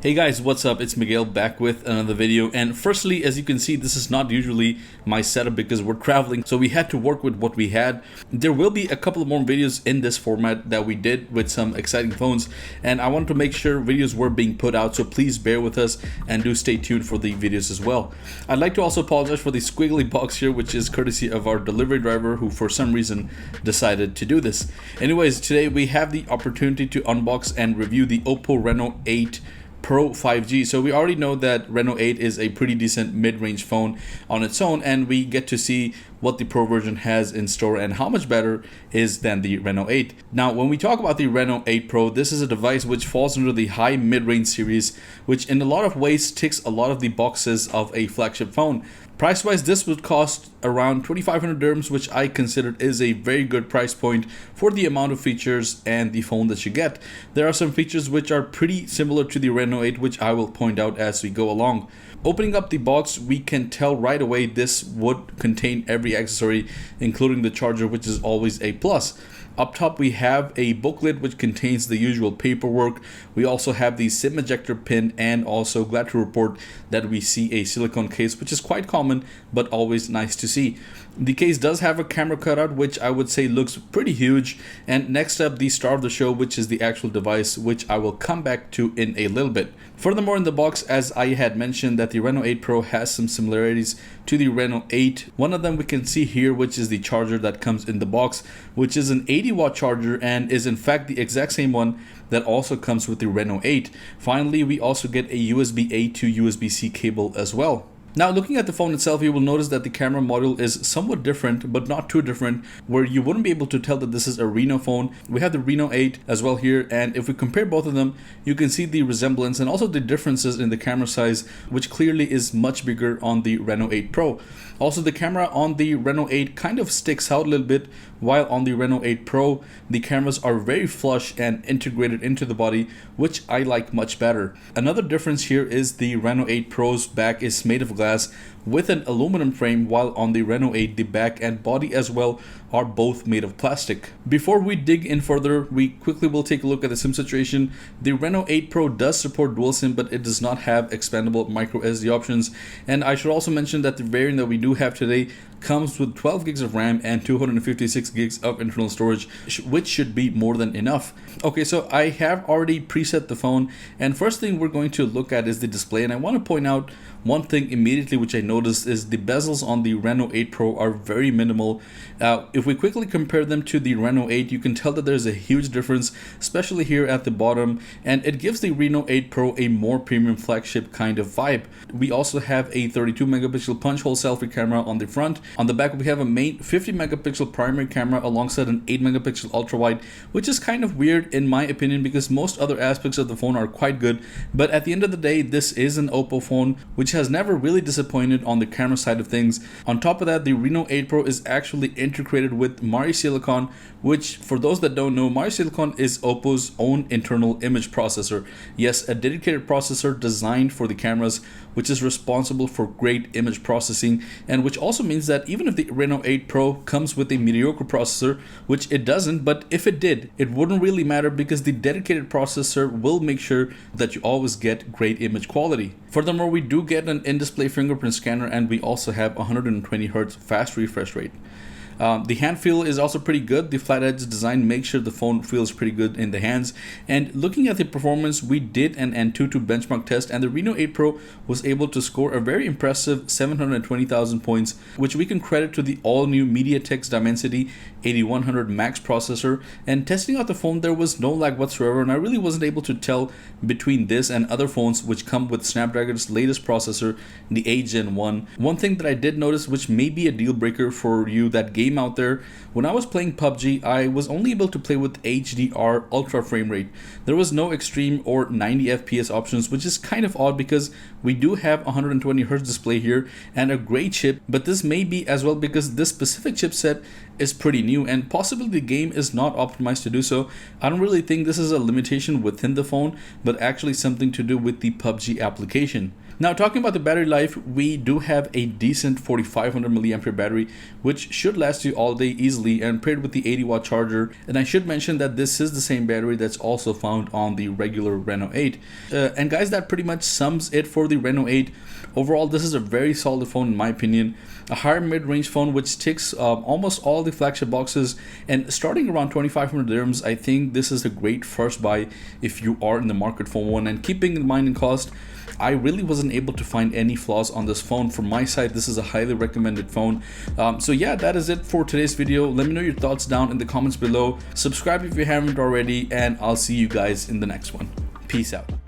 Hey guys, what's up? It's Miguel back with another video. And firstly, as you can see, this is not usually my setup because we're traveling, so we had to work with what we had. There will be a couple of more videos in this format that we did with some exciting phones, and I wanted to make sure videos were being put out, so please bear with us and do stay tuned for the videos as well. I'd like to also apologize for the squiggly box here, which is courtesy of our delivery driver who for some reason decided to do this. Anyways, today we have the opportunity to unbox and review the Oppo Reno 8 Pro 5G. So we already know that Reno 8 is a pretty decent mid-range phone on its own, and we get to see what the Pro version has in store and how much better is than the Reno 8. Now, when we talk about the Reno 8 Pro, this is a device which falls under the high mid-range series, which in a lot of ways ticks a lot of the boxes of a flagship phone. Price-wise, this would cost around 2,500 dirhams, which I consider is a very good price point for the amount of features and the phone that you get. There are some features which are pretty similar to the Reno 8, which I will point out as we go along. Opening up the box, we can tell right away this would contain every accessory, including the charger, which is always a plus. Up top, we have a booklet which contains the usual paperwork. We also have the SIM ejector pin, and also glad to report that we see a silicone case, which is quite common but always nice to see. The case does have a camera cutout, which I would say looks pretty huge. And next up, the star of the show, which is the actual device, which I will come back to in a little bit. Furthermore, in the box, as I had mentioned, that the Reno 8 Pro has some similarities to the Reno 8. One of them we can see here, which is the charger that comes in the box, which is an 80-watt charger and is in fact the exact same one that also comes with the Reno 8. Finally, we also get a USB-A to USB-C cable as well. Now, looking at the phone itself, you will notice that the camera module is somewhat different, but not too different, where you wouldn't be able to tell that this is a Reno phone. We have the Reno 8 as well here, and if we compare both of them, you can see the resemblance and also the differences in the camera size, which clearly is much bigger on the Reno 8 Pro. Also, the camera on the Reno 8 kind of sticks out a little bit, while on the Reno 8 Pro, the cameras are very flush and integrated into the body, which I like much better. Another difference here is the Reno 8 Pro's back is made of glass with an aluminum frame, while on the Reno 8 the back and body as well are both made of plastic. Before we dig in further, we quickly will take a look at the SIM situation. The Reno 8 Pro does support dual SIM, but it does not have expandable micro SD options. And I should also mention that the variant that we do have today comes with 12 gigs of RAM and 256 gigs of internal storage, which should be more than enough. Okay, so I have already preset the phone, and first thing we're going to look at is the display. And I want to point out one thing immediately which I noticed is the bezels on the Reno 8 Pro are very minimal. If we quickly compare them to the Reno 8, you can tell that there's a huge difference, especially here at the bottom, and it gives the Reno 8 Pro a more premium flagship kind of vibe. We also have a 32 megapixel punch hole selfie camera on the front. On the back, we have a main 50 megapixel primary camera alongside an 8 megapixel ultra wide, which is kind of weird in my opinion because most other aspects of the phone are quite good. But at the end of the day, this is an Oppo phone which has never really disappointed on the camera side of things. On top of that, the Reno 8 Pro is actually integrated with MariSilicon, which for those that don't know, MariSilicon is Oppo's own internal image processor. Yes, a dedicated processor designed for the cameras, which is responsible for great image processing, and which also means that even if the Reno 8 Pro comes with a mediocre processor, which it doesn't, but if it did, it wouldn't really matter because the dedicated processor will make sure that you always get great image quality. Furthermore, we do get an in-display fingerprint scanner, and we also have 120 Hz fast refresh rate. The hand feel is also pretty good. The flat edge design makes sure the phone feels pretty good in the hands. And looking at the performance, we did an Antutu benchmark test, and the Reno 8 Pro was able to score a very impressive 720,000 points, which we can credit to the all-new MediaTek's Dimensity 8100 Max processor. And testing out the phone, there was no lag whatsoever, and I really wasn't able to tell between this and other phones which come with Snapdragon's latest processor, the 8 Gen 1. One thing that I did notice, which may be a deal breaker for you that game out there, when I was playing PUBG, I was only able to play with HDR ultra frame rate. There was no extreme or 90 FPS options, which is kind of odd because we do have 120 Hz display here and a great chip, but this may be as well because this specific chipset is pretty new and possibly the game is not optimized to do so. I don't really think this is a limitation within the phone, but actually something to do with the PUBG application. Now, talking about the battery life, we do have a decent 4500 milliampere battery, which should last you all day easily, and paired with the 80-watt charger. And I should mention that this is the same battery that's also found on the regular Reno 8. And guys, that pretty much sums it for the Reno 8. Overall, this is a very solid phone in my opinion. A higher mid-range phone which ticks almost all the flagship boxes, and starting around 2500 dirhams, I think this is a great first buy if you are in the market for one. And keeping in mind in cost, I really wasn't able to find any flaws on this phone. From my side, this is a highly recommended phone. So yeah, that is it for today's video. Let me know your thoughts down in the comments below. Subscribe if you haven't already, and I'll see you guys in the next one. Peace out.